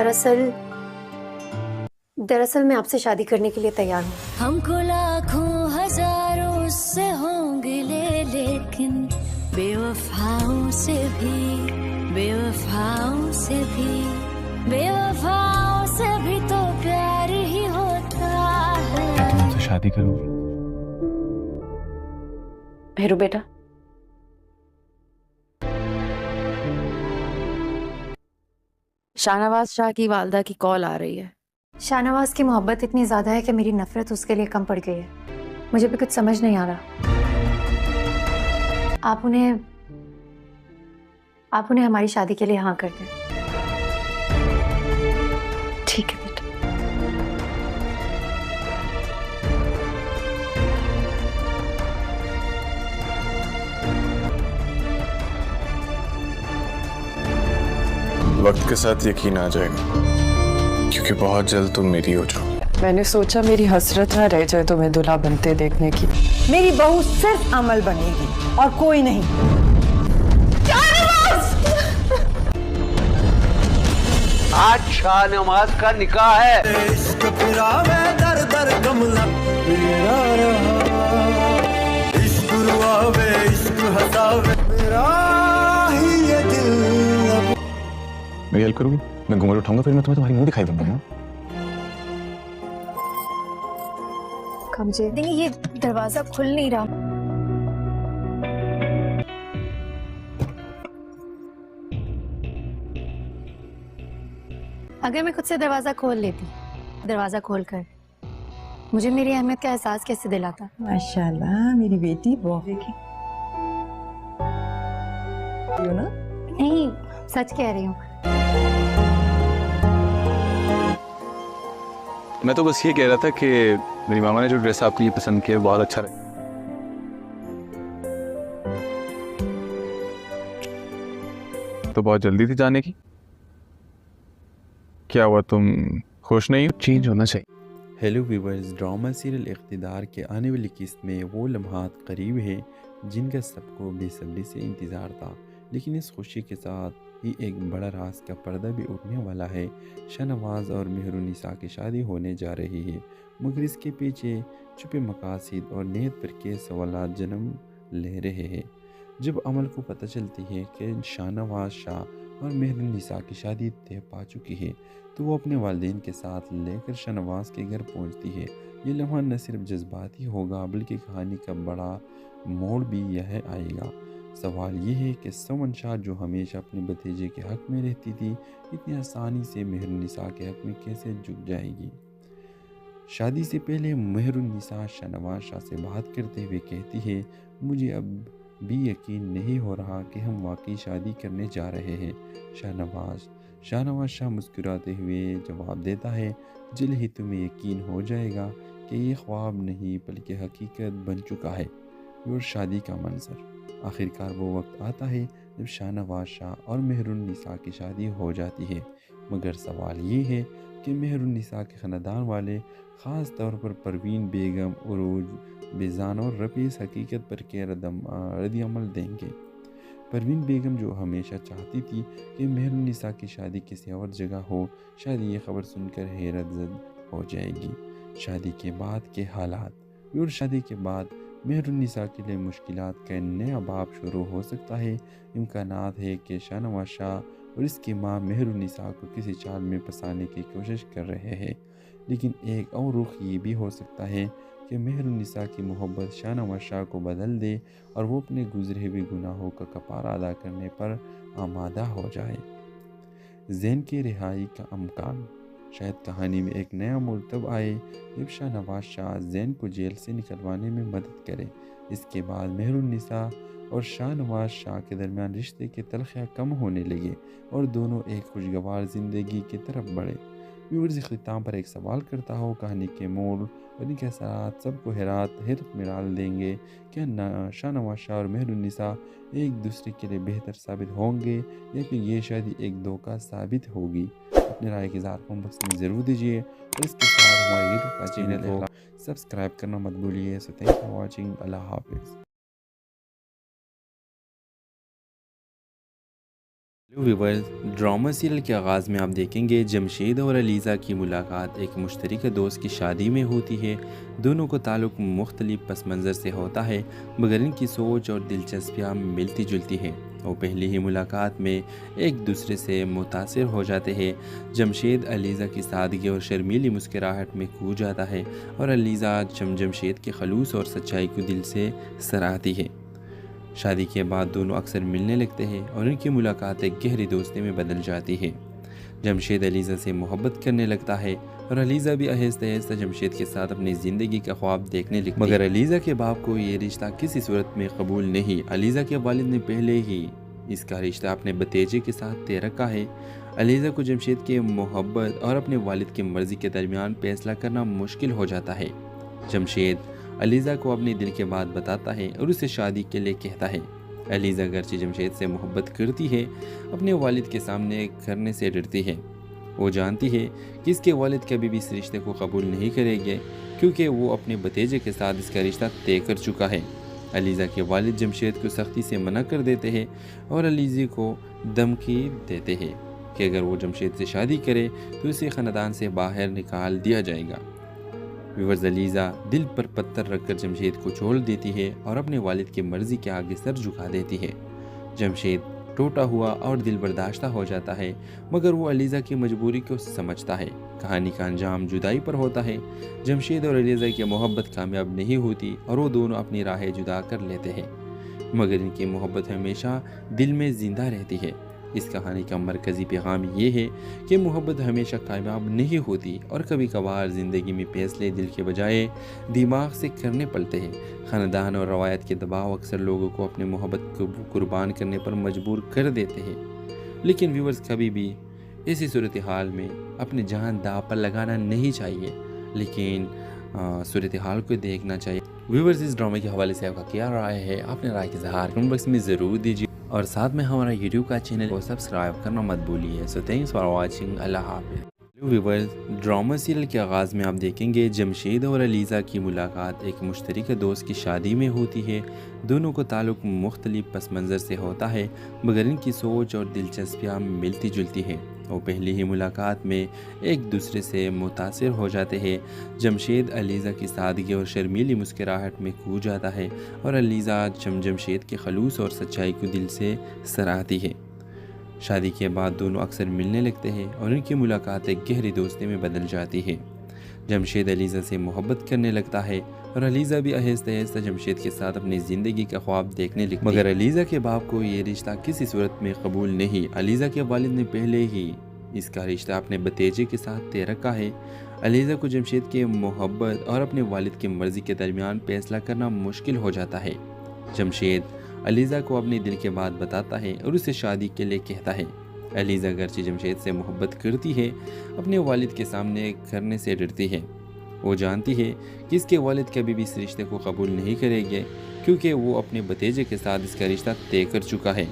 दरअसल दरअसल मैं आपसे शादी करने के लिए तैयार हूँ। हमको लाखों हजारों से होंगे लेकिन बेवफाओं से भी तो प्यार ही होता है। तुम तो शादी करोगी? मेहरू बेटा, शाहनवाज शाह की वालदा की कॉल आ रही है। शाहनवाज की मोहब्बत इतनी ज्यादा है कि मेरी नफरत उसके लिए कम पड़ गई है। मुझे भी कुछ समझ नहीं आ रहा। आप उन्हें हमारी शादी के लिए हाँ कर दें। ठीक है बेटा। वक्त के साथ यकीन आ जाएगा, क्योंकि बहुत जल्द तुम मेरी हो जाओ। मैंने सोचा मेरी हसरत ना रह जाए तुम्हें दुल्हा बनते देखने की। मेरी बहू सिर्फ अमल बनेगी और कोई नहीं। आज शाहनवाज का निकाह है। इश्क फिरा मैं दर दर कमला मेरा रहा, इश्क रुआवे इश्क हसावे मेरा ही ये दिल। मेरी हेल्प करोगी? मैं घूंघट उठाऊंगा, फिर मैं तुम्हारी मुंह दिखाई दूंगा। मुझे देखिए, ये दरवाजा खुल नहीं रहा। अगर मैं खुद से दरवाजा खोल लेती, दरवाजा खोलकर मुझे मेरी अहमियत का एहसास कैसे दिलाता। माशाल्लाह मेरी बेटी बहुत देखी ना। नहीं, सच कह रही हूँ। मैं तो बस ये कह रहा था कि मेरी मामा ने जो ड्रेस आपके लिए पसंद किया बहुत अच्छा रहा। तो बहुत जल्दी थी जाने की। क्या हुआ, तुम खुश नहीं हो? चेंज होना चाहिए। हेलो व्यूवर्स, ड्रामा सीरियल इक़्तिदार के आने वाली किस्त में वो लम्हात करीब है जिनका सबको बेसब्री से इंतज़ार था, लेकिन इस खुशी के साथ ही एक बड़ा राज का पर्दा भी उठने वाला है। शाहनवाज और मेहरुन्निसा की शादी होने जा रही है, मगर इसके पीछे छुपे मकासद और नीयत पर के सवालात जन्म ले रहे हैं। जब अमल को पता चलती है कि शाहनवाज शाह और मेहरुन्निसा की शादी तय पा चुकी है, तो वो अपने वालिदैन के साथ लेकर शाहनवाज के घर पहुंचती है। ये लम्हा न सिर्फ जज्बाती होगा बल्कि कहानी का बड़ा मोड़ भी यह आएगा। सवाल ये है कि सुमन शाह, जो हमेशा अपने भतीजे के हक़ में रहती थी, इतनी आसानी से मेहरुन्निसा के हक़ में कैसे झुक जाएगी। शादी से पहले मेहरुन्निसा शाहनवाज शाह से बात करते हुए कहती है, मुझे अब भी यकीन नहीं हो रहा कि हम वाकई शादी करने जा रहे हैं। शाहनवाज शाह मुस्कुराते हुए जवाब देता है, जल्द ही तुम्हें यकीन हो जाएगा कि ये ख्वाब नहीं बल्कि हकीकत बन चुका है। और शादी का मंजर, आखिरकार वो वक्त आता है जब शाहनवाज शाह और मेहरुन्निसा की शादी हो जाती है। मगर सवाल ये है कि मेहरुन्निसा के ख़ानदान वाले, ख़ास तौर पर परवीन बेगम, उरूज बेजान और रफीस हकीकत पर क्या रद्द-ए-अमल देंगे। परवीन बेगम, जो हमेशा चाहती थी कि मेहरुन्निसा की शादी किसी और जगह हो, शायद ये खबर सुनकर हैरत ज़द हो जाएगी। शादी के बाद के हालात। और शादी के बाद मेहरुन्निसा के लिए मुश्किलात का नया बाब शुरू हो सकता है। इम्कानात है कि शाहनवाज शाह और इसकी माँ मेहरुन्निसा को किसी चाल में फंसाने की कोशिश कर रहे हैं, लेकिन एक और रुख ये भी हो सकता है कि मेहरुन्निसा की मोहब्बत शाहनवाज शाह को बदल दे और वो अपने गुजरे हुए गुनाहों का कफारा अदा करने पर आमादा हो जाए। ज़ैन की रिहाई का अमकान। शायद कहानी में एक नया मोड़ तब आए जब शाहनवाज शाह ज़ैन को जेल से निकलवाने में मदद करे। इसके बाद मेहरुन्निसा और शाहनवाज शाह के दरमियान रिश्ते के तलखियाँ कम होने लगे और दोनों एक खुशगवार ज़िंदगी की तरफ बढ़े। व्यूअर्स, इख्तिताम पर एक सवाल करता हो, कहानी के मोड़ और इनके असरात सबको हैरत में डाल देंगे। क्या शाहनवाज शाह और मेहरुन्निसा एक दूसरे के लिए बेहतर साबित होंगे या फिर ये शायद एक धोखा साबित होगी? अपने राय के इज़हार कमेंट बॉक्स में ज़रूर दीजिए और इसके साथ हमारे यूट्यूब का चैनल को सब्सक्राइब करना मत भूलिए। So thank for watching. अल्लाह हाफिज़। व्यूवर्स, ड्रामा सीरियल के आगाज़ में आप देखेंगे जमशेद और अलीज़ा की मुलाकात एक मुश्तरका दोस्त की शादी में होती है। दोनों को ताल्लुक़ मुख्तलिफ पस मंज़र से होता है, मगर इनकी सोच और दिलचस्पियाँ मिलती जुलती हैं। वो पहली ही मुलाकात में एक दूसरे से मुतासिर हो जाते हैं। जमशेद अलीज़ा की सादगी और शर्मीली मुस्कुराहट में खो जाता है और अलीज़ा जमशेद के खलूस और सच्चाई को दिल से सराहती है। शादी के बाद दोनों अक्सर मिलने लगते हैं और इनकी मुलाकात एक गहरी दोस्ती में बदल जाती है। जमशेद अलीज़ा से मोहब्बत करने लगता है और अलीज़ा भी आहिस्ता आहिस्ता जमशेद के साथ अपनी ज़िंदगी का ख्वाब देखने लगती है। मगर अलीज़ा के बाप को ये रिश्ता किसी सूरत में कबूल नहीं। अलीज़ा के वालिद ने पहले ही इसका रिश्ता अपने भतीजे के साथ तय रखा है। अलीज़ा को जमशेद की मोहब्बत और अपने वालिद की मर्ज़ी के दरमियान फैसला करना मुश्किल हो जाता है। जमशेद अलीज़ा को अपने दिल की बात बताता है और उसे शादी के लिए कहता है। अलीज़ा अगरचे जमशेद से मोहब्बत करती है, अपने वालिद के सामने करने से डरती है। वो जानती है कि इसके वालिद कभी भी इस रिश्ते को कबूल नहीं करेंगे, क्योंकि वो अपने भतीजे के साथ इसका रिश्ता तय कर चुका है। अलीज़ा के वालिद जमशेद को सख्ती से मना कर देते हैं और अलीज़ा को धमकी देते हैं कि अगर वो जमशेद से शादी करे तो उसे ख़ानदान से बाहर निकाल दिया जाएगा। व्यूअर्स, अलीज़ा दिल पर पत्थर रखकर जमशेद को छोड़ देती है और अपने वालिद की मर्ज़ी के आगे सर झुका देती है। जमशेद टूटा हुआ और दिल बर्दाश्ता हो जाता है, मगर वो अलीज़ा की मजबूरी को समझता है। कहानी का अंजाम जुदाई पर होता है। जमशेद और अलीज़ा की मोहब्बत कामयाब नहीं होती और वो दोनों अपनी राहें जुदा कर लेते हैं, मगर इनकी मोहब्बत हमेशा दिल में ज़िंदा रहती है। इस कहानी का मरकज़ी पैगाम ये है कि मोहब्बत हमेशा कामयाब नहीं होती और कभी कभार ज़िंदगी में फैसले दिल के बजाय दिमाग से करने पड़ते हैं। ख़ानदान और रवायत के दबाव अक्सर लोगों को अपनी मोहब्बत को कुर्बान करने पर मजबूर कर देते हैं। लेकिन व्यूअर्स, कभी भी ऐसी सूरत हाल में अपनी जान दांव पर लगाना नहीं चाहिए, लेकिन सूरत हाल को देखना चाहिए। व्यूअर्स, इस ड्रामे के हवाले से आपका क्या राय है? अपने राय के इज़हार कमेंट बॉक्स में ज़रूर दीजिए और साथ में हमारा यूट्यूब का चैनल को सब्सक्राइब करना मत भूलिए। So thanks for watching. अल्लाह हाफ़िज़। व्यूअर्स, ड्रामा सीरियल के आगाज़ में आप देखेंगे जमशेद और अलीज़ा की मुलाकात एक मुश्तरका दोस्त की शादी में होती है। दोनों को ताल्लुक़ मुख्तलिफ पस मंज़र से होता है, मगर इनकी सोच और दिलचस्पियाँ मिलती जुलती हैं। वो पहली ही मुलाकात में एक दूसरे से मुतासिर हो जाते हैं। जमशेद अलीज़ा की सादगी और शर्मीली मुस्कुराहट में खो जाता है और अलीज़ा जमशेद के खलूस और सच्चाई को दिल से सराहती है। शादी के बाद दोनों अक्सर मिलने लगते हैं और इनकी मुलाकात एक गहरी दोस्ती में बदल जाती है। जमशेद अलीज़ा से मोहब्बत करने लगता है और अलीज़ा भी आहिस्ता आहिस्ता जमशेद के साथ अपनी ज़िंदगी का ख्वाब देखने लगती है, मगर अलीज़ा के बाप को ये रिश्ता किसी सूरत में कबूल नहीं। अलीज़ा के वालिद ने पहले ही इसका रिश्ता अपने भतीजे के साथ तय रखा है। अलीज़ा को जमशेद की मोहब्बत और अपने वालिद की मर्ज़ी के दरमियान फैसला करना मुश्किल हो जाता है। जमशेद अलीज़ा को अपने दिल की बात बताता है और उसे शादी के लिए कहता है। अलीज़ा अगरचे जमशेद से मोहब्बत करती है, अपने वालिद के सामने करने से डरती है। वो जानती है कि इसके वालिद कभी भी इस रिश्ते को कबूल नहीं करेंगे, क्योंकि वो अपने भतीजे के साथ इसका रिश्ता तय कर चुका है।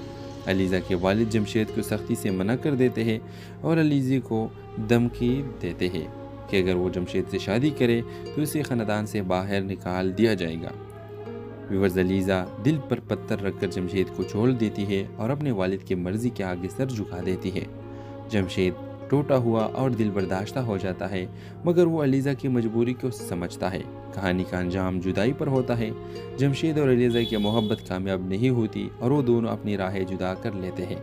अलीज़ा के वालिद जमशेद को सख्ती से मना कर देते हैं और अलीज़ा को धमकी देते हैं कि अगर वो जमशेद से शादी करे तो उसे ख़ानदान से बाहर निकाल दिया जाएगा। व्यूअर्स, अलीज़ा दिल पर पत्थर रखकर जमशेद को छोड़ देती है और अपने वालिद की मर्ज़ी के आगे सर झुका देती है। जमशेद टूटा हुआ और दिल बर्दाश्ता हो जाता है, मगर वो अलीज़ा की मजबूरी को समझता है। कहानी का अंजाम जुदाई पर होता है। जमशेद और अलीज़ा की मोहब्बत कामयाब नहीं होती और वो दोनों अपनी राहें जुदा कर लेते हैं,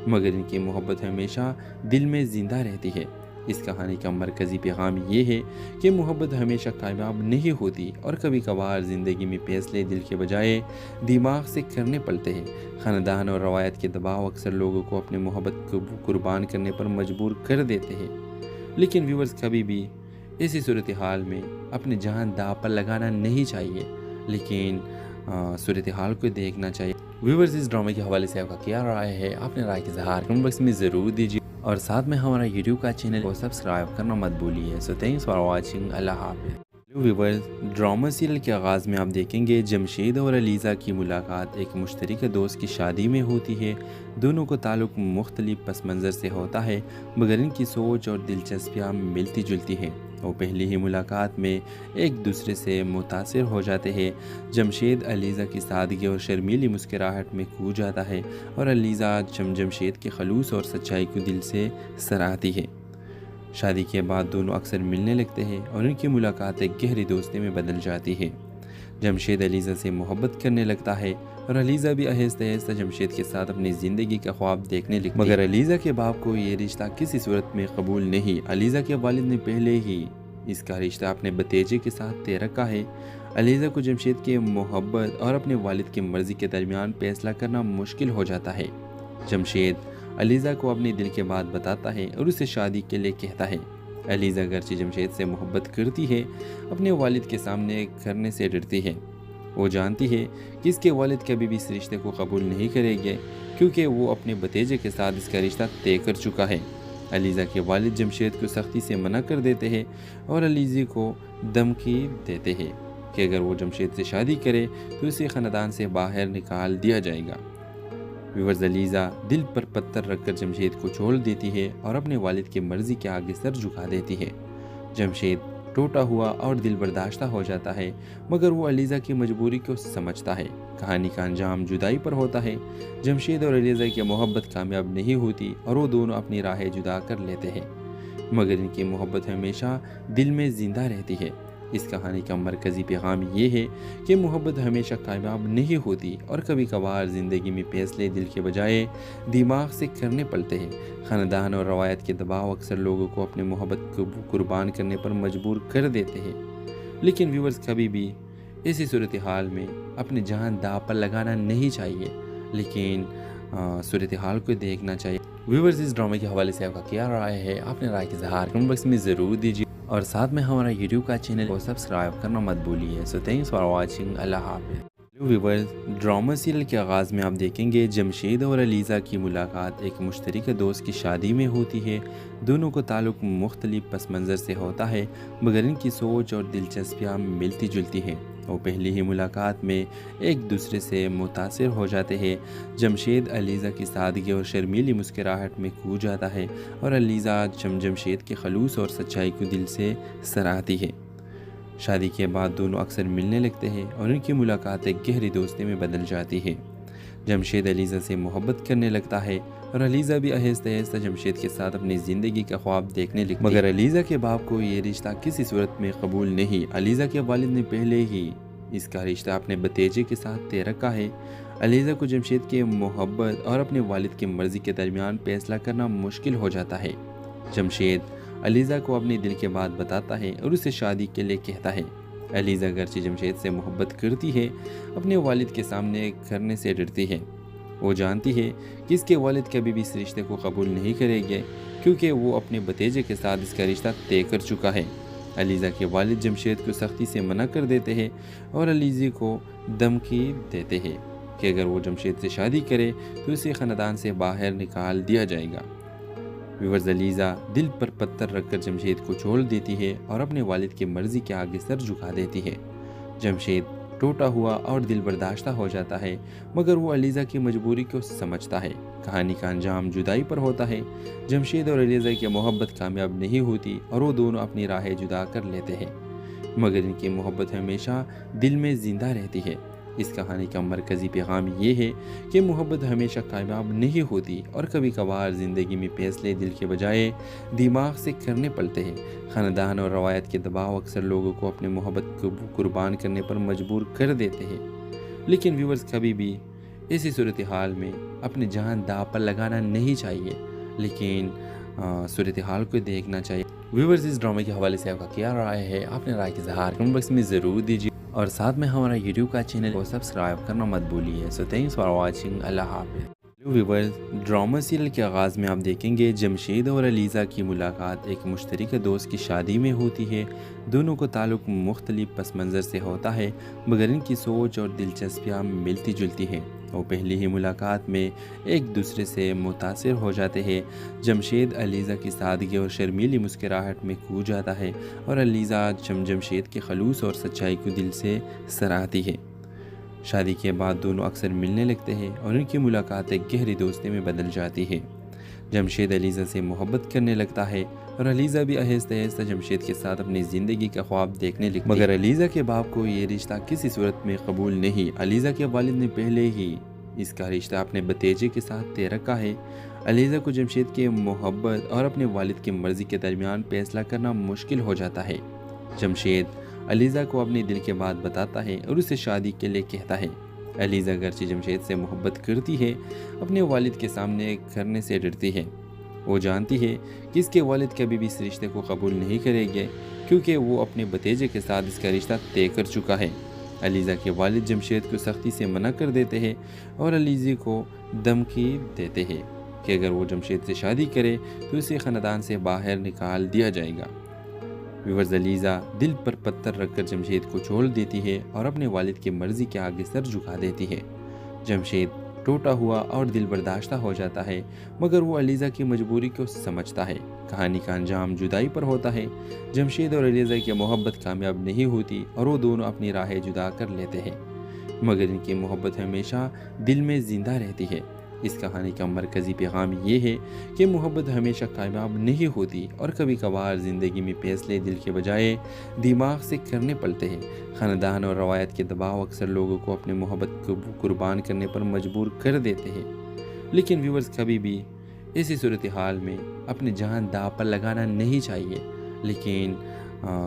मगर इनकी मोहब्बत हमेशा दिल में ज़िंदा रहती है। इस कहानी का मरकज़ी पैगाम ये है कि मोहब्बत हमेशा कामयाब नहीं होती और कभी कभार ज़िंदगी में फैसले दिल के बजाय दिमाग से करने पड़ते हैं। ख़ानदान और रवायत के दबाव अक्सर लोगों को अपनी मोहब्बत को कुर्बान करने पर मजबूर कर देते हैं। लेकिन व्यूअर्स, कभी भी ऐसी सूरत हाल में अपनी जान दांव पर लगाना नहीं चाहिए, लेकिन सूरत हाल को देखना चाहिए। व्यूअर्स, इस ड्रामे के हवाले से आपका क्या राय है? अपने राय के इज़हार कमेंट बॉक्स में ज़रूर दीजिए और साथ में हमारा यूट्यूब का चैनल को सब्सक्राइब करना मत भूलिए। So thanks for watching. अल्लाह हाफ़िज़। व्यूअर्स, ड्रामा सीरियल के आगाज़ में आप देखेंगे जमशेद और अलीज़ा की मुलाकात एक मुश्तरका दोस्त की शादी में होती है। दोनों को ताल्लुक़ मुख्तलिफ पस मंज़र से होता है, मगर इनकी सोच और दिलचस्पियाँ मिलती जुलती हैं। वो पहली ही मुलाकात में एक दूसरे से मुतासिर हो जाते हैं। जमशेद अलीज़ा की सादगी और शर्मीली मुस्कुराहट में खो जाता है और अलीज़ा जमशेद के खलूस और सच्चाई को दिल से सराहती है। शादी के बाद दोनों अक्सर मिलने लगते हैं और उनकी मुलाकात एक गहरी दोस्ती में बदल जाती है। जमशेद अलीज़ा से मोहब्बत करने लगता है और अलीज़ा भी आहिस्ता आहिस्ता जमशेद के साथ अपनी ज़िंदगी का ख्वाब देखने लगती है। मगर अलीज़ा के बाप को ये रिश्ता किसी सूरत में कबूल नहीं। अलीज़ा के वालिद ने पहले ही इसका रिश्ता अपने भतीजे के साथ तय रखा है। अलीज़ा को जमशेद की मोहब्बत और अपने वालिद की मर्ज़ी के दरमियान फैसला करना मुश्किल हो जाता है। जमशेद अलीज़ा को अपने दिल की बात बताता है और उसे शादी के लिए कहता है। अलीज़ा अगरचे जमशेद से मोहब्बत करती है, अपने वालिद के सामने करने से डरती है। वो जानती है कि इसके वालिद कभी भी इस रिश्ते को कबूल नहीं करेंगे क्योंकि वो अपने भतीजे के साथ इसका रिश्ता तय कर चुका है। अलीज़ा के वालिद जमशेद को सख्ती से मना कर देते हैं और अलीज़ा को धमकी देते हैं कि अगर वो जमशेद से शादी करे तो उसे ख़ानदान से बाहर निकाल दिया जाएगा। व्यूअर्स, अलीज़ा दिल पर पत्थर रखकर जमशेद को छोड़ देती है और अपने वालिद की मर्ज़ी के आगे सर झुका देती है। जमशेद टूटा हुआ और दिल बर्दाश्ता हो जाता है, मगर वो अलीज़ा की मजबूरी को समझता है। कहानी का अंजाम जुदाई पर होता है। जमशेद और अलीज़ा की मोहब्बत कामयाब नहीं होती और वो दोनों अपनी राहें जुदा कर लेते हैं, मगर इनकी मोहब्बत हमेशा दिल में ज़िंदा रहती है। इस कहानी का मरकज़ी पैगाम ये है कि मोहब्बत हमेशा कामयाब नहीं होती और कभी कभार ज़िंदगी में फैसले दिल के बजाय दिमाग से करने पड़ते हैं। ख़ानदान और रवायत के दबाव अक्सर लोगों को अपनी मोहब्बत को कुर्बान करने पर मजबूर कर देते हैं। लेकिन व्यूअर्स, कभी भी ऐसी सूरत हाल में अपनी जान दांव पर लगाना नहीं चाहिए, लेकिन सूरत हाल को देखना चाहिए। व्यूअर्स, इस ड्रामे के हवाले से आपका क्या राय है? आपने राय की इज़हार कमेंट बॉक्स में ज़रूर दीजिए और साथ में हमारा यूट्यूब का चैनल को सब्सक्राइब करना मत भूलिए। So thanks for watching. अल्लाह हाफ़िज़। व्यूअर्स, ड्रामा सीरियल के आगाज़ में आप देखेंगे जमशेद और अलीज़ा की मुलाकात एक मुश्तरका दोस्त की शादी में होती है। दोनों को ताल्लुक़ मुख्तलिफ पस मंज़र से होता है, मगर इनकी सोच और दिलचस्पियाँ मिलती जुलती हैं। वो पहली ही मुलाकात में एक दूसरे से मुतासिर हो जाते हैं। जमशेद अलीज़ा की सादगी और शर्मीली मुस्कुराहट में खो जाता है और अलीज़ा जमशेद के खलूस और सच्चाई को दिल से सराहती है। शादी के बाद दोनों अक्सर मिलने लगते हैं और उनकी मुलाकात एक गहरी दोस्ती में बदल जाती है। जमशेद अलीज़ा से मोहब्बत करने लगता है और अलीज़ा भी आहिस्ता आहिस्ता जमशेद के साथ अपनी ज़िंदगी का ख्वाब देखने लगती है। मगर अलीज़ा के बाप को ये रिश्ता किसी सूरत में कबूल नहीं। अलीज़ा के वालिद ने पहले ही इसका रिश्ता अपने भतीजे के साथ तय रखा है। अलीज़ा को जमशेद की मोहब्बत और अपने वालिद की मर्ज़ी के दरमियान फैसला करना मुश्किल हो जाता है। जमशेद अलीज़ा को अपने दिल की बात बताता है और उसे शादी के लिए कहता है। अलीज़ा अगरचे जमशेद से मोहब्बत करती है, अपने वालिद के सामने करने से डरती है। वो जानती है कि इसके वालिद कभी भी इस रिश्ते को कबूल नहीं करेंगे क्योंकि वो अपने भतीजे के साथ इसका रिश्ता तय कर चुका है। अलीज़ा के वालिद जमशेद को सख्ती से मना कर देते हैं और अलीज़ा को धमकी देते हैं कि अगर वो जमशेद से शादी करे तो उसे ख़ानदान से बाहर निकाल दिया जाएगा। व्यूअर्स, अलीज़ा दिल पर पत्थर रखकर जमशेद को छोड़ देती है और अपने वालिद की मर्ज़ी के आगे सर झुका देती है। जमशेद टूटा हुआ और दिल बर्दाश्ता हो जाता है, मगर वो अलीज़ा की मजबूरी को समझता है। कहानी का अंजाम जुदाई पर होता है। जमशेद और अलीज़ा की मोहब्बत कामयाब नहीं होती और वो दोनों अपनी राहें जुदा कर लेते हैं, मगर इनकी मोहब्बत हमेशा दिल में ज़िंदा रहती है। इस कहानी का मरकज़ी पैगाम ये है कि मोहब्बत हमेशा कामयाब नहीं होती और कभी कभार ज़िंदगी में फैसले दिल के बजाय दिमाग से करने पड़ते हैं। ख़ानदान और रवायत के दबाव अक्सर लोगों को अपनी मोहब्बत को कुर्बान करने पर मजबूर कर देते हैं। लेकिन व्यूअर्स, कभी भी ऐसी सूरत हाल में अपनी जान दांव पर लगाना नहीं चाहिए, लेकिन सूरत हाल को देखना चाहिए। व्यूअर्स, इस ड्रामे के हवाले से आपका क्या राय है? आपने राय की इज़हार कमेंट बॉक्स में ज़रूर दीजिए और साथ में हमारा यूट्यूब का चैनल को सब्सक्राइब करना मत भूलिए। So thanks for watching. अल्लाह हाफ़िज़। व्यूअर्स, ड्रामा सीरियल के आगाज़ में आप देखेंगे जमशेद और अलीज़ा की मुलाकात एक मुश्तरका दोस्त की शादी में होती है। दोनों को ताल्लुक़ मुख्तलिफ पस मंज़र से होता है, मगर इनकी सोच और दिलचस्पियाँ मिलती जुलती हैं। वो पहली ही मुलाकात में एक दूसरे से मुतासिर हो जाते हैं। जमशेद अलीज़ा की सादगी और शर्मीली मुस्कुराहट में खो जाता है और अलीज़ा जमशेद के खलूस और सच्चाई को दिल से सराहती है। शादी के बाद दोनों अक्सर मिलने लगते हैं और उनकी मुलाकात एक गहरी दोस्ती में बदल जाती है। जमशेद अलीज़ा से मोहब्बत करने लगता है और अलीज़ा भी आहिस्ता आहिस्ता जमशेद के साथ अपनी ज़िंदगी का ख्वाब देखने लगती है। मगर अलीज़ा के बाप को ये रिश्ता किसी सूरत में कबूल नहीं। अलीज़ा के वालिद ने पहले ही इसका रिश्ता अपने भतीजे के साथ तय रखा है। अलीज़ा को जमशेद के मोहब्बत और अपने वालिद की मर्ज़ी के दरमियान फैसला करना मुश्किल हो जाता है। जमशेद अलीज़ा को अपने दिल की बात बताता है और उसे शादी के लिए कहता है। अलीज़ा अगरचे जमशेद से मोहब्बत करती है, अपने वालिद के सामने करने से डरती है। वो जानती है कि इसके वालिद कभी भी इस रिश्ते को कबूल नहीं करेंगे, क्योंकि वो अपने भतीजे के साथ इसका रिश्ता तय कर चुका है। अलीज़ा के वालिद जमशेद को सख्ती से मना कर देते हैं और अलीज़ा को धमकी देते हैं कि अगर वो जमशेद से शादी करे तो उसे ख़ानदान से बाहर निकाल दिया जाएगा। व्यूअर्स, अलीज़ा दिल पर पत्थर रखकर जमशेद को छोड़ देती है और अपने वालिद की मर्ज़ी के आगे सर झुका देती है। जमशेद टूटा हुआ और दिल बर्दाश्ता हो जाता है, मगर वो अलीज़ा की मजबूरी को समझता है। कहानी का अंजाम जुदाई पर होता है। जमशेद और अलीज़ा की मोहब्बत कामयाब नहीं होती और वो दोनों अपनी राहें जुदा कर लेते हैं, मगर इनकी मोहब्बत हमेशा दिल में ज़िंदा रहती है। इस कहानी का मरकज़ी पैगाम ये है कि मोहब्बत हमेशा कामयाब नहीं होती और कभी कभार ज़िंदगी में फैसले दिल के बजाय दिमाग से करने पड़ते हैं। ख़ानदान और रवायत के दबाव अक्सर लोगों को अपनी मोहब्बत को कुर्बान करने पर मजबूर कर देते हैं। लेकिन व्यूअर्स, कभी भी ऐसी सूरत हाल में अपनी जान दांव पर लगाना नहीं चाहिए, लेकिन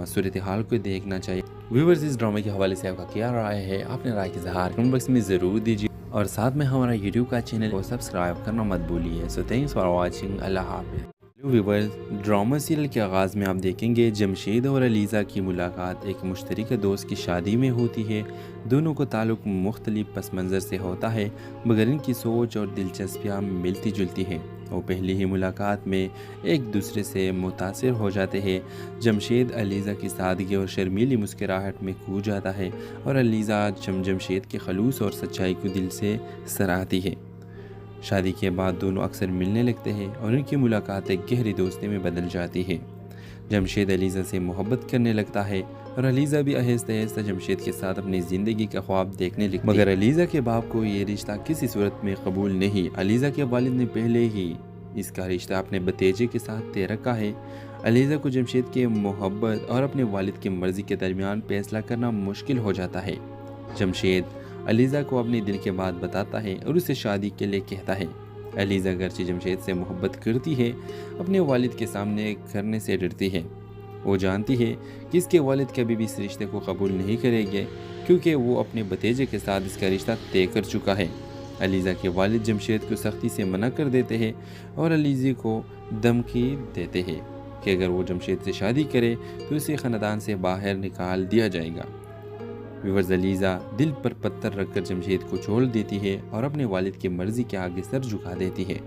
सूरत हाल को देखना चाहिए। व्यूअर्स, इस ड्रामे के हवाले से आपका क्या राय है? आपने राय की इज़हार कमेंट बॉक्स में ज़रूर दीजिए और साथ में हमारा यूट्यूब का चैनल को सब्सक्राइब करना मत भूलिए। So thanks for watching. अल्लाह हाफ़िज़। व्यूअर्स, ड्रामा सीरियल के आगाज़ में आप देखेंगे जमशेद और अलीज़ा की मुलाकात एक मुश्तरका दोस्त की शादी में होती है। दोनों को ताल्लुक़ मुख्तलिफ पस मंज़र से होता है, मगर इनकी सोच और दिलचस्पियाँ मिलती जुलती हैं। वो पहली ही मुलाकात में एक दूसरे से मुतासिर हो जाते हैं। जमशेद अलीज़ा की सादगी और शर्मीली मुस्कुराहट में खो जाता है और अलीज़ा जमशेद के खलूस और सच्चाई को दिल से सराहती है। शादी के बाद दोनों अक्सर मिलने लगते हैं और उनकी मुलाकात एक गहरी दोस्ती में बदल जाती है। जमशेद अलीज़ा से मोहब्बत करने लगता है और अलीज़ा भी आहिस्ता आहिस्ता जमशेद के साथ अपनी ज़िंदगी का ख्वाब देखने लगती है। मगर अलीज़ा के बाप को ये रिश्ता किसी सूरत में कबूल नहीं। अलीज़ा के वालिद ने पहले ही इसका रिश्ता अपने भतीजे के साथ तय रखा है। अलीज़ा को जमशेद के मोहब्बत और अपने वालिद की मर्ज़ी के दरमियान फैसला करना मुश्किल हो जाता है। जमशेद अलीज़ा को अपने दिल की बात बताता है और उसे शादी के लिए कहता है। अलीज़ा अगरचे जमशेद से मोहब्बत करती है, अपने वालिद के सामने करने से डरती है। वो जानती है कि इसके वालिद कभी भी इस रिश्ते को कबूल नहीं करेंगे, क्योंकि वो अपने भतीजे के साथ इसका रिश्ता तय कर चुका है। अलीज़ा के वालिद जमशेद को सख्ती से मना कर देते हैं और अलीज़ा को धमकी देते हैं कि अगर वो जमशेद से शादी करे तो उसे ख़ानदान से बाहर निकाल दिया जाएगा। व्यूअर्स, अलीज़ा दिल पर पत्थर रखकर जमशेद को छोड़ देती है और अपने वालिद की मर्ज़ी के आगे सर झुका देती है।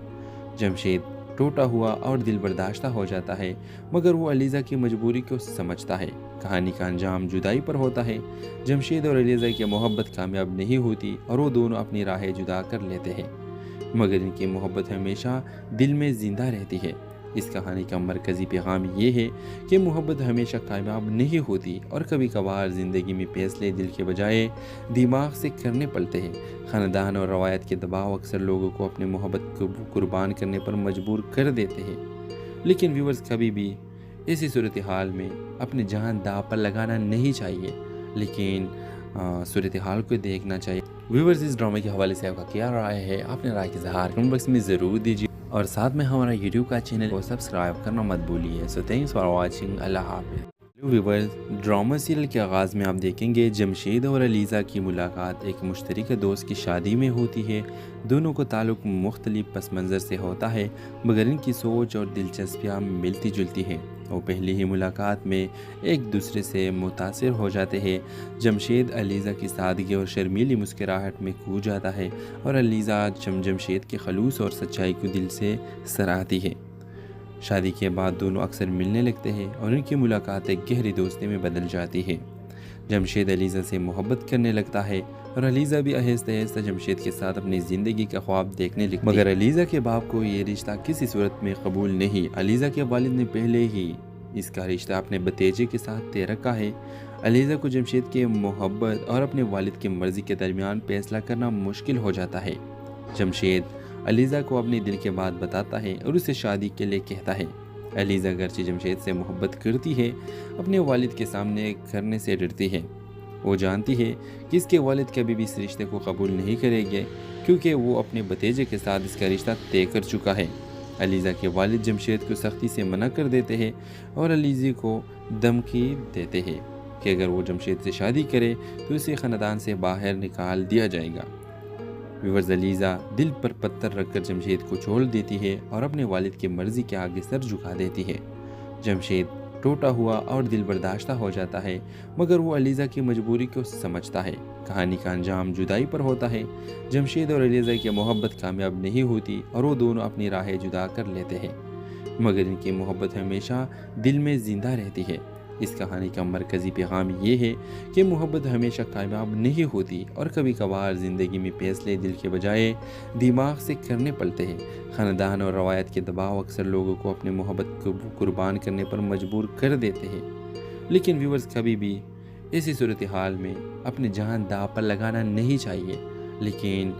जमशेद टूटा हुआ और दिल बर्दाश्ता हो जाता है, मगर वो अलीज़ा की मजबूरी को समझता है। कहानी का अंजाम जुदाई पर होता है। जमशेद और अलीज़ा की मोहब्बत कामयाब नहीं होती और वो दोनों अपनी राहें जुदा कर लेते हैं, मगर इनकी मोहब्बत हमेशा दिल में ज़िंदा रहती है। इस कहानी का मरकज़ी पैगाम ये है कि मोहब्बत हमेशा कामयाब नहीं होती और कभी कभार ज़िंदगी में फैसले दिल के बजाय दिमाग से करने पड़ते हैं। ख़ानदान और रवायत के दबाव अक्सर लोगों को अपनी मोहब्बत को कुर्बान करने पर मजबूर कर देते हैं। लेकिन व्यूअर्स, कभी भी ऐसी सूरत हाल में अपनी जान दांव पर लगाना नहीं चाहिए, लेकिन सूरत हाल को देखना चाहिए। व्यूअर्स, इस ड्रामे के हवाले से आपका क्या राय है? आपने राय की इज़हार कमेंट बॉक्स में ज़रूर दीजिए और साथ में हमारा यूट्यूब का चैनल को सब्सक्राइब करना मत भूलिए। So thanks for watching. अल्लाह हाफ़िज़। व्यूअर्स, ड्रामा सीरियल के आगाज़ में आप देखेंगे जमशेद और अलीज़ा की मुलाकात एक मुश्तरका दोस्त की शादी में होती है। दोनों को ताल्लुक़ मुख्तलिफ पस मंज़र से होता है, मगर इनकी सोच और दिलचस्पियाँ मिलती जुलती हैं। वो पहली ही मुलाकात में एक दूसरे से मुतासिर हो जाते हैं। जमशेद अलीज़ा की सादगी और शर्मीली मुस्कुराहट में खो जाता है और अलीज़ा जमशेद के खलूस और सच्चाई को दिल से सराहती है। शादी के बाद दोनों अक्सर मिलने लगते हैं और उनकी मुलाकात एक गहरी दोस्ती में बदल जाती है। जमशेद अलीज़ा से मोहब्बत करने लगता है और अलीज़ा भी आहिस्ता आहिस्ता जमशेद के साथ अपनी ज़िंदगी का ख्वाब देखने लगती है, मगर अलीज़ा के बाप को ये रिश्ता किसी सूरत में कबूल नहीं। अलीज़ा के वालिद ने पहले ही इसका रिश्ता अपने भतीजे के साथ तय रखा है। अलीज़ा को जमशेद के मोहब्बत और अपने वालिद की मर्ज़ी के दरमियान फैसला करना मुश्किल हो जाता है। जमशेद अलीज़ा को अपने दिल की बात बताता है और उसे शादी के लिए कहता है। अलीज़ा अगरचे जमशेद से मोहब्बत करती है, अपने वालिद के सामने करने से डरती है। वो जानती है कि इसके वालिद कभी भी इस रिश्ते को कबूल नहीं करेंगे, क्योंकि वो अपने भतीजे के साथ इसका रिश्ता तय कर चुका है। अलीज़ा के वालिद जमशेद को सख्ती से मना कर देते हैं और अलीज़ा को धमकी देते हैं कि अगर वो जमशेद से शादी करे तो उसे ख़ानदान से बाहर निकाल दिया जाएगा। व्यूअर्स, अलीज़ा दिल पर पत्थर रखकर जमशेद को छोड़ देती है और अपने वालिद की मर्ज़ी के आगे सर झुका देती है। जमशेद टूटा हुआ और दिल बर्दाश्ता हो जाता है, मगर वो अलीज़ा की मजबूरी को समझता है। कहानी का अंजाम जुदाई पर होता है। जमशेद और अलीज़ा की मोहब्बत कामयाब नहीं होती और वो दोनों अपनी राहें जुदा कर लेते हैं, मगर इनकी मोहब्बत हमेशा दिल में ज़िंदा रहती है। इस कहानी का मरकज़ी पैगाम ये है कि मोहब्बत हमेशा कामयाब नहीं होती और कभी कभार ज़िंदगी में फैसले दिल के बजाय दिमाग से करने पड़ते हैं। ख़ानदान और रवायत के दबाव अक्सर लोगों को अपनी मोहब्बत को कुर्बान करने पर मजबूर कर देते हैं। लेकिन व्यूअर्स, कभी भी ऐसी सूरत हाल में अपनी जान दांव पर लगाना नहीं चाहिए, लेकिन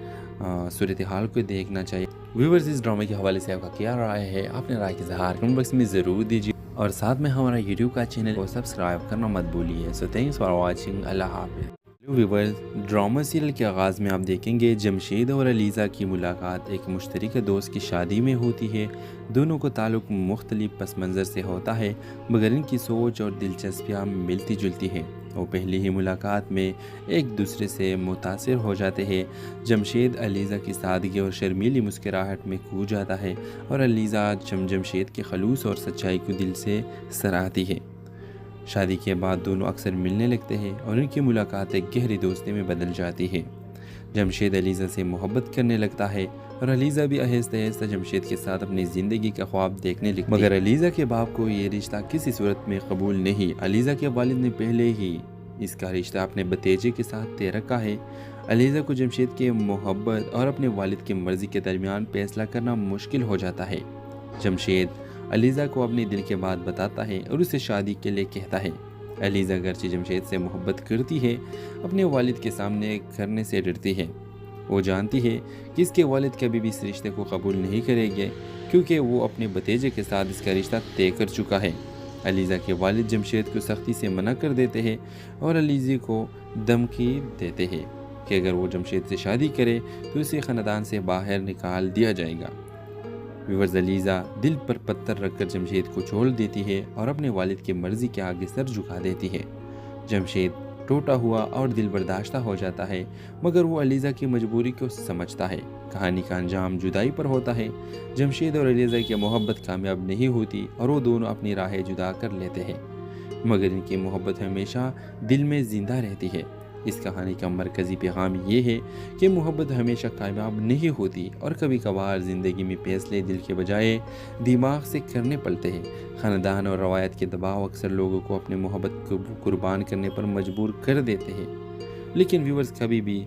सूरत हाल को देखना चाहिए। व्यूअर्स, इस ड्रामे के हवाले से आपका क्या राय है? अपने राय के इज़हार कमेंट बॉक्स में ज़रूर दीजिए और साथ में हमारा यूट्यूब का चैनल को सब्सक्राइब करना मत भूलिए। So thanks for watching. अल्लाह हाफ़िज़। व्यूअर्स, ड्रामा सीरियल के आगाज़ में आप देखेंगे जमशेद और अलीज़ा की मुलाकात एक मुश्तरका दोस्त की शादी में होती है। दोनों को ताल्लुक़ मुख्तलिफ पस मंज़र से होता है, मगर इनकी सोच और दिलचस्पियाँ मिलती जुलती हैं। वो पहली ही मुलाकात में एक दूसरे से मुतासिर हो जाते हैं। जमशेद अलीज़ा की सादगी और शर्मीली मुस्कुराहट में खो जाता है और अलीज़ा जमशेद के खलूस और सच्चाई को दिल से सराहती है। शादी के बाद दोनों अक्सर मिलने लगते हैं और उनकी मुलाकात एक गहरी दोस्ती में बदल जाती है। जमशेद अलीज़ा से मोहब्बत करने लगता है और अलीज़ा भी आहिस्ता आहिस्ता जमशेद के साथ अपनी ज़िंदगी का ख्वाब देखने लगती है। मगर अलीज़ा के बाप को ये रिश्ता किसी सूरत में कबूल नहीं। अलीज़ा के वालिद ने पहले ही इसका रिश्ता अपने भतीजे के साथ तय रखा है। अलीज़ा को जमशेद की मोहब्बत और अपने वालिद की मर्ज़ी के दरमियान फैसला करना मुश्किल हो जाता है। जमशेद अलीज़ा को अपने दिल की बात बताता है और उसे शादी के लिए कहता है। अलीज़ा अगरचे जमशेद से मोहब्बत करती है, अपने वालिद के सामने करने से डरती है। वो जानती है कि इसके वालिद कभी भी इस रिश्ते को कबूल नहीं करेंगे, क्योंकि वो अपने भतीजे के साथ इसका रिश्ता तय कर चुका है। अलीज़ा के वालिद जमशेद को सख्ती से मना कर देते हैं और अलीज़ा को धमकी देते हैं कि अगर वो जमशेद से शादी करे तो उसे ख़ानदान से बाहर निकाल दिया जाएगा। व्यूअर्स, अलीज़ा दिल पर पत्थर रखकर जमशेद को छोड़ देती है और अपने वालिद की मर्ज़ी के आगे सर झुका देती है। जमशेद टूटा हुआ और दिल बर्दाश्ता हो जाता है, मगर वो अलीज़ा की मजबूरी को समझता है। कहानी का अंजाम जुदाई पर होता है। जमशेद और अलीज़ा की मोहब्बत कामयाब नहीं होती और वो दोनों अपनी राहें जुदा कर लेते हैं, मगर इनकी मोहब्बत हमेशा दिल में ज़िंदा रहती है। इस कहानी का मरकज़ी पैगाम ये है कि मोहब्बत हमेशा कामयाब नहीं होती और कभी कभार ज़िंदगी में फैसले दिल के बजाय दिमाग से करने पड़ते हैं। ख़ानदान और रवायत के दबाव अक्सर लोगों को अपनी मोहब्बत को कुर्बान करने पर मजबूर कर देते हैं। लेकिन व्यूअर्स, कभी भी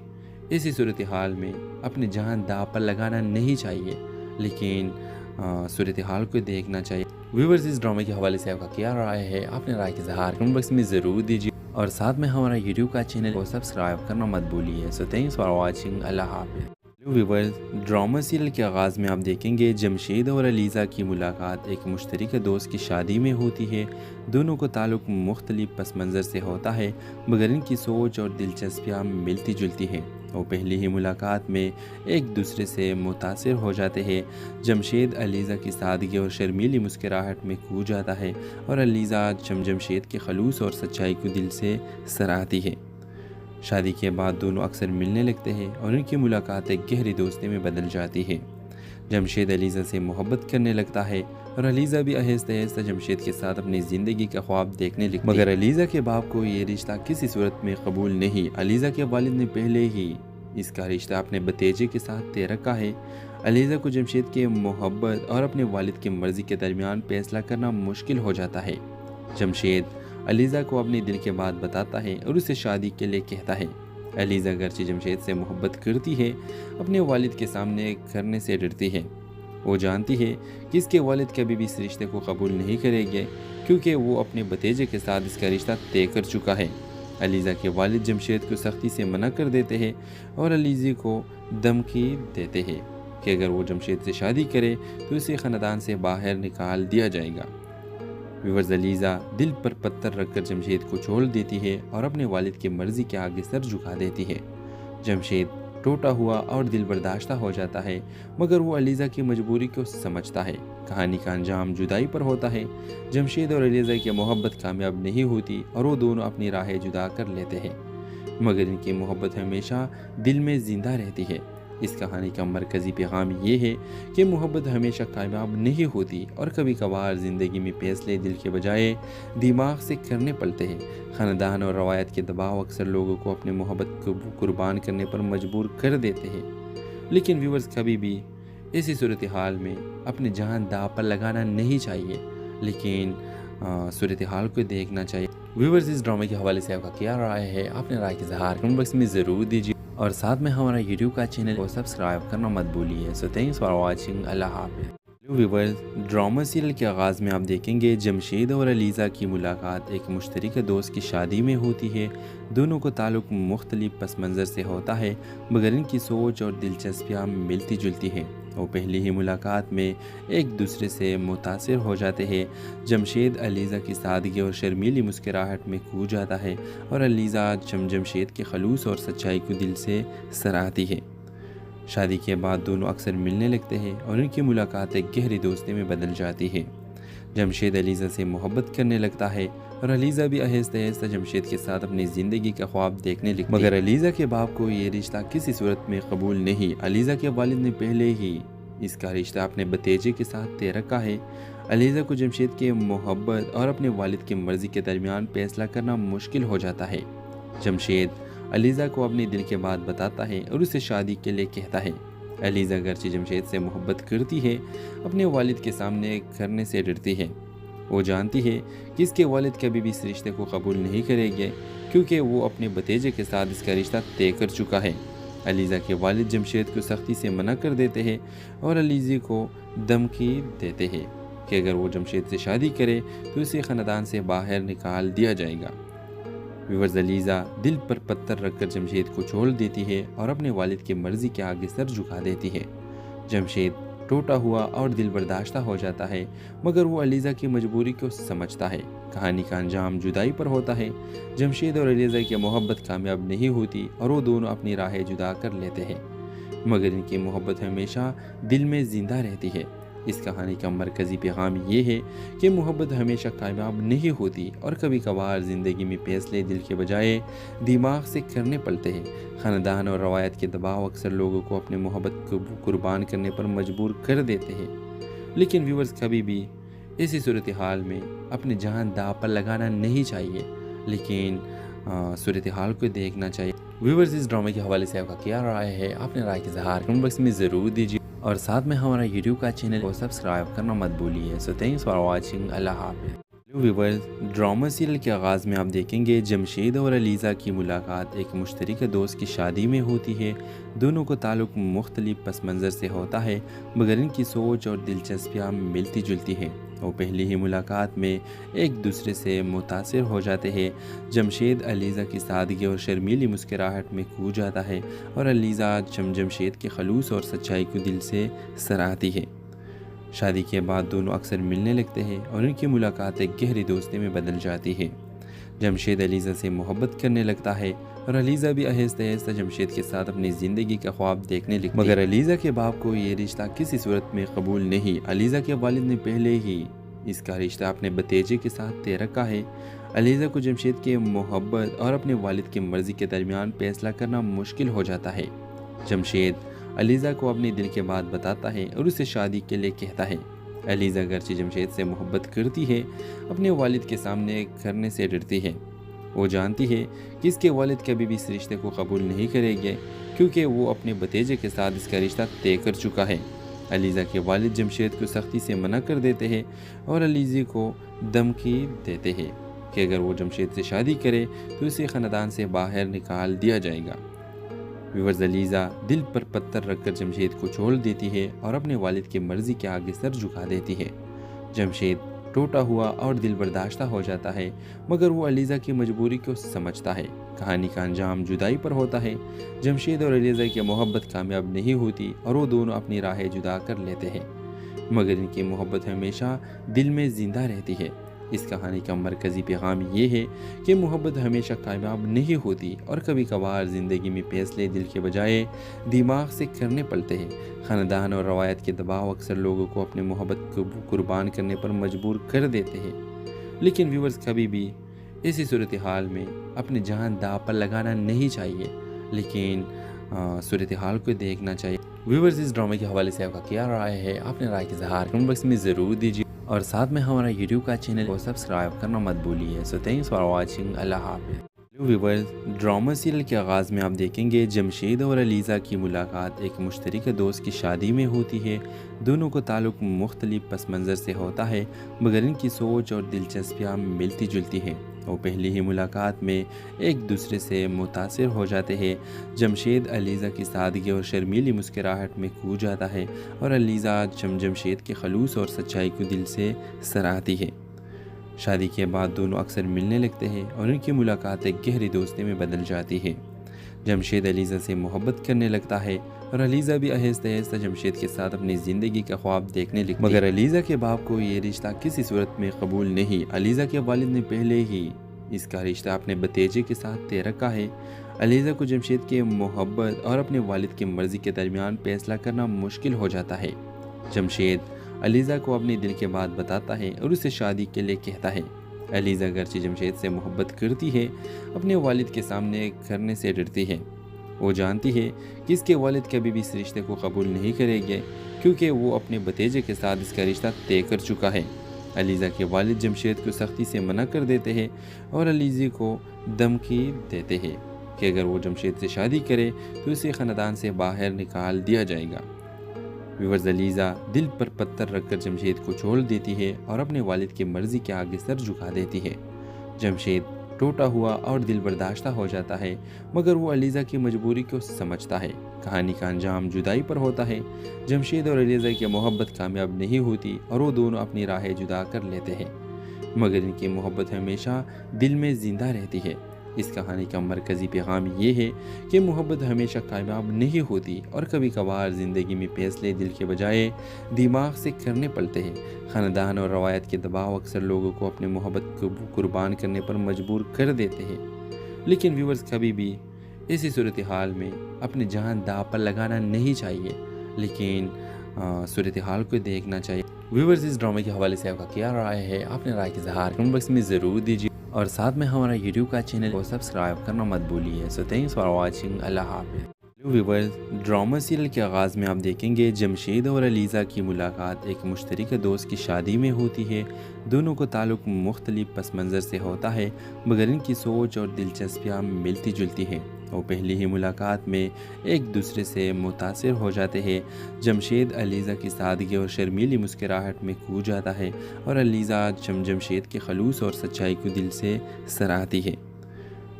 ऐसी सूरत हाल में अपनी जान दांव पर लगाना नहीं चाहिए, लेकिन सूरत हाल को देखना चाहिए। व्यूअर्स, इस ड्रामे के हवाले से आपका क्या राय है? अपने राय के इज़हार कमेंट बॉक्स में ज़रूर दीजिए और साथ में हमारा यूट्यूब का चैनल को सब्सक्राइब करना मत भूलिए। So thanks for watching. अल्लाह हाफ़िज़। व्यूअर्स, ड्रामा सीरियल के आगाज़ में आप देखेंगे जमशेद और अलीज़ा की मुलाकात एक मुश्तरका दोस्त की शादी में होती है। दोनों को ताल्लुक़ मुख्तलिफ पस मंज़र से होता है, मगर इनकी सोच और दिलचस्पियाँ मिलती जुलती हैं। वो पहली ही मुलाकात में एक दूसरे से मुतासिर हो जाते हैं। जमशेद अलीज़ा की सादगी और शर्मीली मुस्कुराहट में खो जाता है और अलीज़ा जमशेद के खलूस और सच्चाई को दिल से सराहती है। शादी के बाद दोनों अक्सर मिलने लगते हैं और उनकी मुलाकात एक गहरी दोस्ती में बदल जाती है। जमशेद अलीज़ा से मोहब्बत करने लगता है और अलीज़ा भी आहिस्ता आहिस्ता जमशेद के साथ अपनी ज़िंदगी का ख्वाब देखने लगती है। मगर अलीज़ा के बाप को ये रिश्ता किसी सूरत में कबूल नहीं। अलीज़ा के वालिद ने पहले ही इसका रिश्ता अपने भतीजे के साथ तय रखा है। अलीज़ा को जमशेद की मोहब्बत और अपने वालिद की मर्ज़ी के दरमियान फैसला करना मुश्किल हो जाता है। जमशेद अलीज़ा को अपने दिल की बात बताता है और उसे शादी के लिए कहता है। अलीज़ा अगरचे जमशेद से मोहब्बत करती है, अपने वालिद के सामने करने से डरती है। वो जानती है कि इसके वालिद कभी भी इस रिश्ते को कबूल नहीं करेंगे, क्योंकि वो अपने भतीजे के साथ इसका रिश्ता तय कर चुका है। अलीज़ा के वालिद जमशेद को सख्ती से मना कर देते हैं और अलीज़ा को धमकी देते हैं कि अगर वो जमशेद से शादी करे तो उसे ख़ानदान से बाहर निकाल दिया जाएगा। व्यूअर्स, अलीज़ा दिल पर पत्थर रखकर जमशेद को छोड़ देती है और अपने वालिद की मर्ज़ी के आगे सर झुका देती है। जमशेद टूटा हुआ और दिल बर्दाश्ता हो जाता है, मगर वो अलीज़ा की मजबूरी को समझता है। कहानी का अंजाम जुदाई पर होता है। जमशेद और अलीज़ा की मोहब्बत कामयाब नहीं होती और वो दोनों अपनी राहें जुदा कर लेते हैं, मगर इनकी मोहब्बत हमेशा दिल में ज़िंदा रहती है। इस कहानी का मरकज़ी पैगाम ये है कि मोहब्बत हमेशा कामयाब नहीं होती और कभी कभार ज़िंदगी में फैसले दिल के बजाय दिमाग से करने पड़ते हैं। ख़ानदान और रवायत के दबाव अक्सर लोगों को अपनी मोहब्बत को कुर्बान करने पर मजबूर कर देते हैं। लेकिन व्यूअर्स, कभी भी ऐसी सूरत हाल में अपनी जान दांव पर लगाना नहीं चाहिए, लेकिन सूरत हाल को देखना चाहिए। व्यूअर्स, इस ड्रामे के हवाले से आपका क्या राय है? अपने राय के इज़हार कमेंट बॉक्स में ज़रूर दीजिए और साथ में हमारा यूट्यूब का चैनल को सब्सक्राइब करना मत भूलिए। So thanks for watching. अल्लाह हाफ़िज़। व्यूअर्स, ड्रामा सीरियल के आगाज़ में आप देखेंगे जमशेद और अलीज़ा की मुलाकात एक मुश्तरका दोस्त की शादी में होती है। दोनों को ताल्लुक़ मुख्तलिफ पस मंज़र से होता है, मगर इनकी सोच और दिलचस्पियाँ मिलती जुलती हैं। वो पहली ही मुलाकात में एक दूसरे से मुतासिर हो जाते हैं। जमशेद अलीज़ा की सादगी और शर्मीली मुस्कुराहट में खो जाता है और अलीज़ा जमशेद के खलूस और सच्चाई को दिल से सराहती है। शादी के बाद दोनों अक्सर मिलने लगते हैं और उनकी मुलाकात एक गहरी दोस्ती में बदल जाती है। जमशेद अलीज़ा से मोहब्बत करने लगता है और अलीज़ा भी आहिस्ता आहिस्ता जमशेद के साथ अपनी ज़िंदगी का ख्वाब देखने लगती है। मगर अलीज़ा के बाप को ये रिश्ता किसी सूरत में कबूल नहीं। अलीज़ा के वालिद ने पहले ही इसका रिश्ता अपने भतीजे के साथ तय रखा है। अलीज़ा को जमशेद की मोहब्बत और अपने वालिद की मर्ज़ी के दरमियान फैसला करना मुश्किल हो जाता है। जमशेद अलीज़ा को अपने दिल की बात बताता है और उसे शादी के लिए कहता है। अलीज़ा अगरचे जमशेद से मोहब्बत करती है, अपने वालिद के सामने करने से डरती है। वो जानती है कि इसके वालिद कभी भी इस रिश्ते को कबूल नहीं करेंगे, क्योंकि वो अपने भतीजे के साथ इसका रिश्ता तय कर चुका है। अलीज़ा के वालिद जमशेद को सख्ती से मना कर देते हैं और अलीज़ा को धमकी देते हैं कि अगर वो जमशेद से शादी करे तो उसे ख़ानदान से बाहर निकाल दिया जाएगा। व्यूअर्स, अलीज़ा दिल पर पत्थर रखकर जमशेद को छोड़ देती है और अपने वालिद की मर्ज़ी के आगे सर झुका देती है। जमशेद टूटा हुआ और दिल बर्दाश्ता हो जाता है, मगर वो अलीज़ा की मजबूरी को समझता है। कहानी का अंजाम जुदाई पर होता है। जमशेद और अलीज़ा की मोहब्बत कामयाब नहीं होती और वो दोनों अपनी राहें जुदा कर लेते हैं, मगर इनकी मोहब्बत हमेशा दिल में ज़िंदा रहती है। इस कहानी का मरकज़ी पैगाम ये है कि मोहब्बत हमेशा कामयाब नहीं होती और कभी कभार ज़िंदगी में फैसले दिल के बजाय दिमाग से करने पड़ते हैं। ख़ानदान और रवायत के दबाव अक्सर लोगों को अपनी मोहब्बत को कुर्बान करने पर मजबूर कर देते हैं। लेकिन व्यूअर्स, कभी भी ऐसी सूरत हाल में अपनी जान दांव पर लगाना नहीं चाहिए, लेकिन सूरत हाल को देखना चाहिए। व्यूअर्स, इस ड्रामे के हवाले से आपका क्या राय है? अपने राय के इज़हार कमेंट बॉक्स में ज़रूर दीजिए और साथ में हमारा यूट्यूब का चैनल को सब्सक्राइब करना मत भूलिए। So thanks for watching. अल्लाह हाफ़िज़। व्यूअर्स, ड्रामा सीरियल के आगाज़ में आप देखेंगे जमशेद और अलीज़ा की मुलाकात एक मुश्तरका दोस्त की शादी में होती है। दोनों को ताल्लुक़ मुख्तलिफ पस मंज़र से होता है, मगर इनकी सोच और दिलचस्पियाँ मिलती जुलती हैं। वो पहली ही मुलाकात में एक दूसरे से मुतासिर हो जाते हैं। जमशेद अलीज़ा की सादगी और शर्मीली मुस्कुराहट में खो जाता है और अलीज़ा जमशेद के खलूस और सच्चाई को दिल से सराहती है। शादी के बाद दोनों अक्सर मिलने लगते हैं और उनकी मुलाकात एक गहरी दोस्ती में बदल जाती है। जमशेद अलीज़ा से मोहब्बत करने लगता है और अलीज़ा भी आहिस्ता आहिस्ता जमशेद के साथ अपनी ज़िंदगी का ख्वाब देखने लगती है। मगर अलीज़ा के बाप को ये रिश्ता किसी सूरत में कबूल नहीं। अलीज़ा के वालिद ने पहले ही इसका रिश्ता अपने भतीजे के साथ तय रखा है। अलीज़ा को जमशेद की मोहब्बत और अपने वालिद की मर्ज़ी के दरमियान फैसला करना मुश्किल हो जाता है। जमशेद अलीज़ा को अपने दिल की बात बताता है और उसे शादी के लिए कहता है। अलीज़ा अगरचे जमशेद से मोहब्बत करती है, अपने वालिद के सामने करने से डरती है। वो जानती है कि इसके वालिद कभी भी इस रिश्ते को कबूल नहीं करेंगे, क्योंकि वो अपने भतीजे के साथ इसका रिश्ता तय कर चुका है। अलीज़ा के वालिद जमशेद को सख्ती से मना कर देते हैं और अलीज़ा को धमकी देते हैं कि अगर वो जमशेद से शादी करे तो उसे ख़ानदान से बाहर निकाल दिया जाएगा। व्यूअर्स, अलीज़ा दिल पर पत्थर रखकर जमशेद को छोड़ देती है और अपने वालिद की मर्ज़ी के आगे सर झुका देती है। जमशेद टूटा हुआ और दिल बर्दाश्ता हो जाता है, मगर वो अलीज़ा की मजबूरी को समझता है। कहानी का अंजाम जुदाई पर होता है। जमशेद और अलीज़ा की मोहब्बत कामयाब नहीं होती और वो दोनों अपनी राहें जुदा कर लेते हैं, मगर इनकी मोहब्बत हमेशा दिल में ज़िंदा रहती है। इस कहानी का मरकज़ी पैगाम ये है कि मोहब्बत हमेशा कामयाब नहीं होती और कभी कभार ज़िंदगी में फैसले दिल के बजाय दिमाग से करने पड़ते हैं। ख़ानदान और रवायत के दबाव अक्सर लोगों को अपनी मोहब्बत को कुर्बान करने पर मजबूर कर देते हैं, लेकिन व्यूवर्स कभी भी ऐसी सूरत हाल में अपनी जान दांव पर लगाना नहीं चाहिए, लेकिन सूरत हाल को देखना चाहिए। व्यूवर्स, इस ड्रामे के हवाले से आपका क्या राय है? अपने राय के इज़हार कमेंट बॉक्स में ज़रूर दीजिए और साथ में हमारा यूट्यूब का चैनल को सब्सक्राइब करना मत भूलिए। So thanks for watching. अल्लाह हाफ़िज़। व्यूवर्स, ड्रामा सीरियल के आगाज़ में आप देखेंगे जमशेद और अलीज़ा की मुलाकात एक मुश्तरका दोस्त की शादी में होती है। दोनों को ताल्लुक़ मुख्तलिफ पस मंज़र से होता है, मगर इनकी सोच और दिलचस्पियाँ मिलती जुलती हैं। वो पहली ही मुलाकात में एक दूसरे से मुतासिर हो जाते हैं। जमशेद अलीज़ा की सादगी और शर्मीली मुस्कुराहट में खो जाता है और अलीज़ा जमशेद के खलूस और सच्चाई को दिल से सराहती है। शादी के बाद दोनों अक्सर मिलने लगते हैं और उनकी मुलाकात एक गहरी दोस्ती में बदल जाती है। जमशेद अलीज़ा से मोहब्बत करने लगता है और अलीज़ा भी आहिस्ता आहिस्ता जमशेद के साथ अपनी ज़िंदगी का ख्वाब देखने लगती है, मगर अलीज़ा के बाप को ये रिश्ता किसी सूरत में कबूल नहीं। अलीज़ा के वालिद ने पहले ही इसका रिश्ता अपने भतीजे के साथ तय रखा है। अलीज़ा को जमशेद की मोहब्बत और अपने वालिद की मर्ज़ी के दरमियान फैसला करना मुश्किल हो जाता है। जमशेद अलीज़ा को अपने दिल की बात बताता है और उसे शादी के लिए कहता है। अलीज़ा अगरचे जमशेद से मोहब्बत करती है, अपने वालिद के सामने करने से डरती है। वो जानती है कि इसके वालिद कभी भी इस रिश्ते को कबूल नहीं करेंगे, क्योंकि वो अपने भतीजे के साथ इसका रिश्ता तय कर चुका है। अलीज़ा के वालिद जमशेद को सख्ती से मना कर देते हैं और अलीज़ा को धमकी देते हैं कि अगर वो जमशेद से शादी करे तो उसे ख़ानदान से बाहर निकाल दिया जाएगा। व्यूअर्स, अलीज़ा दिल पर पत्थर रखकर जमशेद को छोड़ देती है और अपने वालिद की मर्ज़ी के आगे सर झुका देती है। जमशेद टूटा हुआ और दिल बर्दाश्ता हो जाता है, मगर वो अलीज़ा की मजबूरी को समझता है। कहानी का अंजाम जुदाई पर होता है। जमशेद और अलीज़ा की मोहब्बत कामयाब नहीं होती और वो दोनों अपनी राहें जुदा कर लेते हैं, मगर इनकी मोहब्बत हमेशा दिल में ज़िंदा रहती है। इस कहानी का मरकज़ी पैगाम ये है कि मोहब्बत हमेशा कामयाब नहीं होती और कभी कभार ज़िंदगी में फैसले दिल के बजाय दिमाग से करने पड़ते हैं। ख़ानदान और रवायत के दबाव अक्सर लोगों को अपनी मोहब्बत को कुर्बान करने पर मजबूर कर देते हैं, लेकिन व्यूवर्स कभी भी ऐसी सूरत हाल में अपनी जान दांव पर लगाना नहीं चाहिए, लेकिन सूरत हाल को देखना चाहिए। व्यूवर्स, इस ड्रामे के हवाले से आपका क्या राय है? अपने राय के इज़हार कमेंट बॉक्स में ज़रूर दीजिए और साथ में हमारा यूट्यूब का चैनल को सब्सक्राइब करना मत भूलिए। So thanks for watching. अल्लाह हाफ़िज़। व्यूवर्स, ड्रामा सीरियल के आगाज़ में आप देखेंगे जमशेद और अलीज़ा की मुलाकात एक मुश्तरका दोस्त की शादी में होती है। दोनों को ताल्लुक़ मुख्तलिफ पस मंज़र से होता है, मगर इनकी सोच और दिलचस्पियाँ मिलती जुलती हैं। वो पहली ही मुलाकात में एक दूसरे से मुतासिर हो जाते हैं। जमशेद अलीज़ा की सादगी और शर्मीली मुस्कुराहट में खो जाता है और अलीज़ा जमशेद के खलूस और सच्चाई को दिल से सराहती है।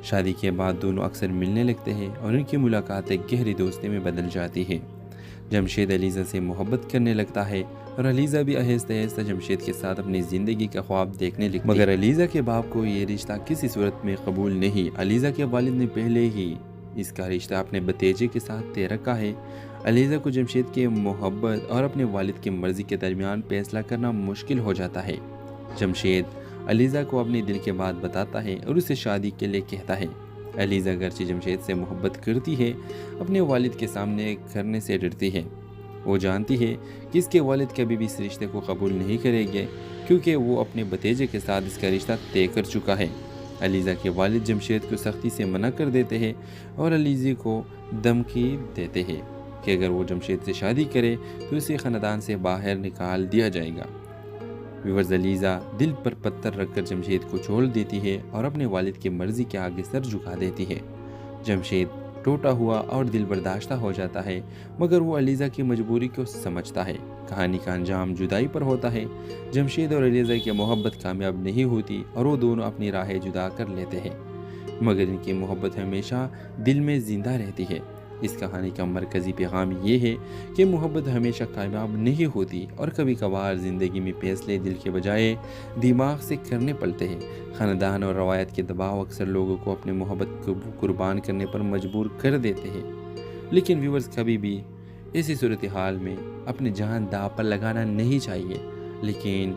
शादी के बाद दोनों अक्सर मिलने लगते हैं और उनकी मुलाकात एक गहरी दोस्ती में बदल जाती है। जमशेद अलीज़ा से मोहब्बत करने लगता है और अलीज़ा भी आहिस्ता आहिस्ता जमशेद के साथ अपनी ज़िंदगी का ख्वाब देखने लगती है, मगर अलीज़ा के बाप को ये रिश्ता किसी सूरत में कबूल नहीं। अलीज़ा के वालिद ने पहले ही इसका रिश्ता अपने भतीजे के साथ तय रखा है। अलीज़ा को जमशेद की मोहब्बत और अपने वालिद की मर्ज़ी के दरमियान फैसला करना मुश्किल हो जाता है। जमशेद अलीज़ा को अपने दिल की बात बताता है और उसे शादी के लिए कहता है। अलीज़ा अगरचे जमशेद से मोहब्बत करती है, अपने वालिद के सामने करने से डरती है। वो जानती है कि इसके वालिद कभी भी इस रिश्ते को कबूल नहीं करेंगे, क्योंकि वो अपने भतीजे के साथ इसका रिश्ता तय कर चुका है। अलीज़ा के वालिद जमशेद को सख्ती से मना कर देते हैं और अलीज़ा को धमकी देते हैं कि अगर वो जमशेद से शादी करे तो उसे ख़ानदान से बाहर निकाल दिया जाएगा। व्यूअर्स, अलीज़ा दिल पर पत्थर रखकर जमशेद को छोड़ देती है और अपने वालिद की मर्ज़ी के आगे सर झुका देती है। जमशेद टूटा हुआ और दिल बर्दाश्ता हो जाता है, मगर वो अलीज़ा की मजबूरी को समझता है। कहानी का अंजाम जुदाई पर होता है। जमशेद और अलीज़ा की मोहब्बत कामयाब नहीं होती और वो दोनों अपनी राहें जुदा कर लेते हैं, मगर इनकी मोहब्बत हमेशा दिल में ज़िंदा रहती है। इस कहानी का मरकज़ी पैगाम ये है कि मोहब्बत हमेशा कामयाब नहीं होती और कभी कभार ज़िंदगी में फैसले दिल के बजाय दिमाग से करने पड़ते हैं। ख़ानदान और रवायत के दबाव अक्सर लोगों को अपने मोहब्बत को कुर्बान करने पर मजबूर कर देते हैं। लेकिन व्यूवर्स, कभी भी ऐसी सूरत हाल में अपनी जान दांव पर लगाना नहीं चाहिए, लेकिन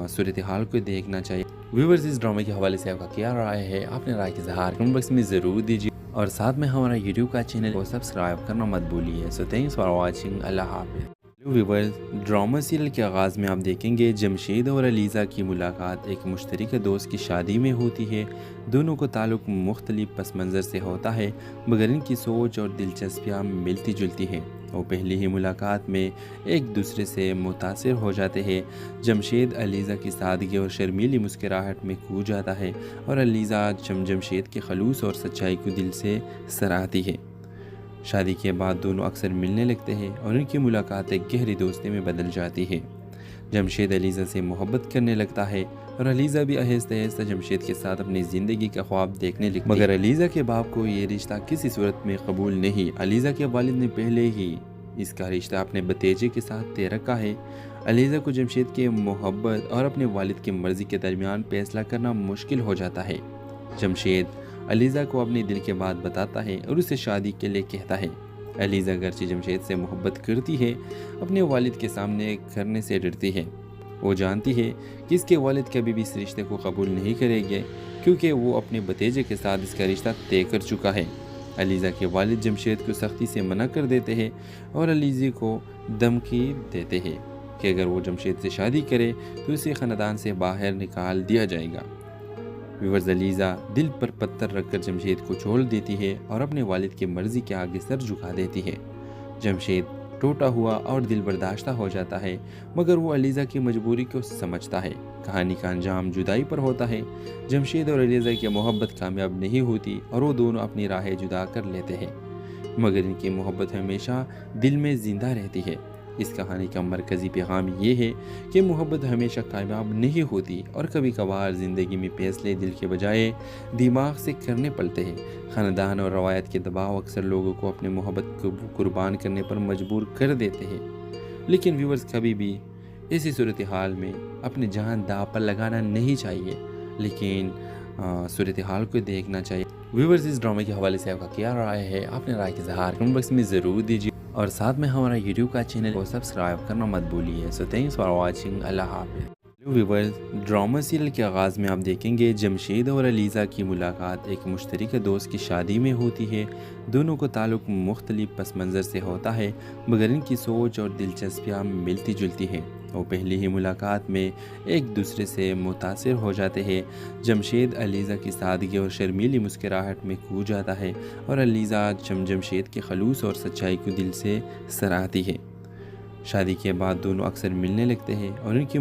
सूरत हाल को देखना चाहिए। व्यूवर्स, इस ड्रामे के हवाले से आपका क्या राय है? अपने राय के इज़हार कमेंट बॉक्स में ज़रूर दीजिए और साथ में हमारा यूट्यूब का चैनल को सब्सक्राइब करना मत भूलिए। So thanks for watching. अल्लाह हाफ़िज़। व्यूवर्स, ड्रामा सीरियल के आगाज़ में आप देखेंगे जमशेद और अलीज़ा की मुलाकात एक मुश्तरका दोस्त की शादी में होती है। दोनों को ताल्लुक़ मुख्तलिफ पस मंज़र से होता है, मगर इनकी सोच और दिलचस्पियाँ मिलती जुलती हैं। वो पहली ही मुलाकात में एक दूसरे से मुतासिर हो जाते हैं। जमशेद अलीज़ा की सादगी और शर्मीली मुस्कुराहट में खो जाता है और अलीज़ा जमशेद के खलूस और सच्चाई को दिल से सराहती है। शादी के बाद दोनों अक्सर मिलने लगते हैं और उनकी मुलाकात एक गहरी दोस्ती में बदल जाती है। जमशेद अलीज़ा से मोहब्बत करने लगता है और अलीज़ा भी आहिस्ता आहिस्ता जमशेद के साथ अपनी ज़िंदगी का ख्वाब देखने लगती है। मगर अलीज़ा के बाप को ये रिश्ता किसी सूरत में कबूल नहीं। अलीज़ा के वालिद ने पहले ही इसका रिश्ता अपने भतीजे के साथ तय रखा है। अलीज़ा को जमशेद के मोहब्बत और अपने वालिद की मर्ज़ी के दरमियान फैसला करना मुश्किल हो जाता है। जमशेद अलीज़ा को अपने दिल की बात बताता है और उसे शादी के लिए कहता है। अलीज़ा अगरचे जमशेद से मोहब्बत करती है, अपने वालिद के सामने करने से डरती है। वो जानती है कि इसके वालिद कभी भी इस रिश्ते को कबूल नहीं करेंगे, क्योंकि वो अपने भतीजे के साथ इसका रिश्ता तय कर चुका है। अलीज़ा के वालिद जमशेद को सख्ती से मना कर देते हैं और अलीज़ा को धमकी देते हैं कि अगर वो जमशेद से शादी करे तो उसे ख़ानदान से बाहर निकाल दिया जाएगा। व्यूअर्स, अलीज़ा दिल पर पत्थर रखकर जमशेद को छोड़ देती है और अपने वालिद की मर्ज़ी के आगे सर झुका देती है। जमशेद टूटा हुआ और दिल बर्दाश्ता हो जाता है, मगर वो अलीज़ा की मजबूरी को समझता है। कहानी का अंजाम जुदाई पर होता है। जमशेद और अलीज़ा की मोहब्बत कामयाब नहीं होती और वो दोनों अपनी राहें जुदा कर लेते हैं, मगर इनकी मोहब्बत हमेशा दिल में ज़िंदा रहती है। इस कहानी का मरकज़ी पैगाम ये है कि मोहब्बत हमेशा कामयाब नहीं होती और कभी कभार ज़िंदगी में फैसले दिल के बजाय दिमाग से करने पड़ते हैं। ख़ानदान और रवायत के दबाव अक्सर लोगों को अपने मोहब्बत को कुर्बान करने पर मजबूर कर देते हैं। लेकिन व्यूअर्स, कभी भी ऐसी सूरत हाल में अपनी जान दांव पर लगाना नहीं चाहिए, लेकिन सूरत हाल को देखना चाहिए। व्यूअर्स, इस ड्रामे के हवाले से आपका क्या राय है? अपने राय के इज़हार कमेंट बॉक्स में ज़रूर दीजिए और साथ में हमारा यूट्यूब का चैनल को सब्सक्राइब करना मत भूलिए। So thanks for watching. अल्लाह हाफ़िज़। व्यूअर्स, ड्रामा सीरियल के आगाज़ में आप देखेंगे जमशेद और अलीज़ा की मुलाकात एक मुश्तरका दोस्त की शादी में होती है। दोनों को ताल्लुक़ मुख्तलिफ पस मंज़र से होता है, मगर इनकी सोच और दिलचस्पियाँ मिलती जुलती हैं। वो पहली ही मुलाकात में एक दूसरे से मुतासिर हो जाते हैं। जमशेद अलीज़ा की सादगी और शर्मीली मुस्कुराहट में खो जाता है और अलीज़ा जमशेद के खलूस और सच्चाई को दिल से सराहती है। शादी के बाद दोनों अक्सर मिलने लगते हैं और उनकी